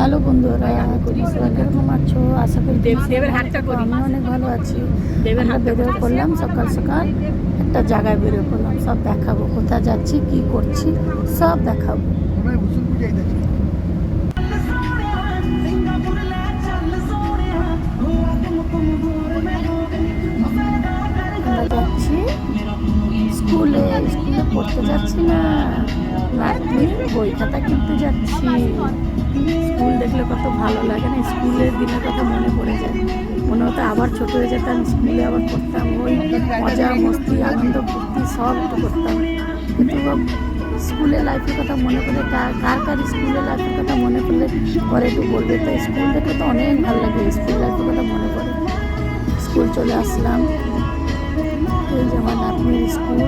Hello বন্ধুরা, তোমরা সবাই কেরকম আছো? আশা করি আমি অনেক ভালো আছি। আমরা বেরিয়ে পড়লাম সকাল সকাল, একটা জায়গায় বেরিয়ে পড়লাম। সব দেখাবো, কোথায় যাচ্ছি, কি করছি, সব দেখাবো। আমরা যাচ্ছি স্কুলে পড়তে যাচ্ছি না, নাতনির বই খাতা কিনতে যাচ্ছি। স্কুল দেখলে কত ভালো লাগে না? স্কুলের দিনের কথা মনে পড়ে যায়। মনে হতো আবার ছোট হয়ে যেতাম, স্কুলে আবার পড়তাম, ওই মজা মস্তি আনন্দ ফুর্তি সব একটু করতাম। কিন্তু স্কুলের লাইফের কথা মনে পড়লে কার কার স্কুলের লাইফের কথা মনে পড়লে পরে একটু বলবে। তো স্কুল দেখলে তো অনেক ভালো লাগে, স্কুল লাইফের কথা মনে পড়ে। স্কুল চলে আসলাম, এই যে আমার নাতনির স্কুল।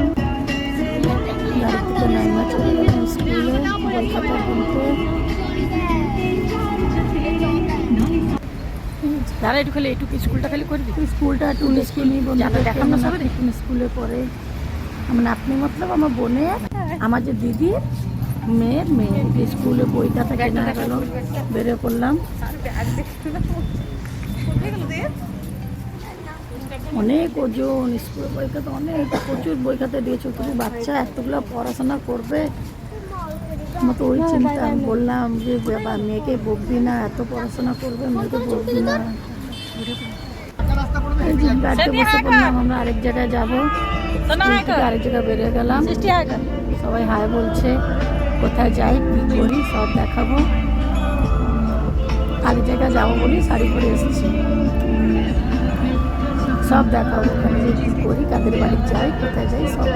গাড়ি থেকে নাইমা চলে গেলাম স্কুলে বই খাতা কিনতে। দাঁড়া একটু খালি এইটুকু স্কুলটা খালি করবি। স্কুলটা একটু স্কুলই দেখাম না, সবাই স্কুলে পড়ে। আমার নাতনি মতলব আমার বোনের, আমার যে দিদির মেয়ে স্কুলে বই খাতা কেনা গেল, বেরিয়ে পড়লাম। অনেক ওজন, স্কুলের বই খাতা অনেক, প্রচুর বই খাতা দিয়েছে। তুমি বাচ্চা এতগুলো পড়াশোনা করবে, আমার তো ওই চিন্তা। আমি বললাম যে মেয়েকে বকবি না, এত পড়াশোনা করবে, মেয়েকে বকবি না। গাড়িতে বসে পড়লাম, আমরা আরেক জায়গায় যাবো। আরেক জায়গায় বেরিয়ে গেলাম, সবাই হাই বলছে। কোথায় যাই, কি করি, সব দেখাবো। আরেক জায়গায় যাবো বলি শাড়ি পরে এসেছি, সব দেখাবো। ওখানে যে কী করি, কাদের বাড়ি যাই, কোথায় যাই, সব।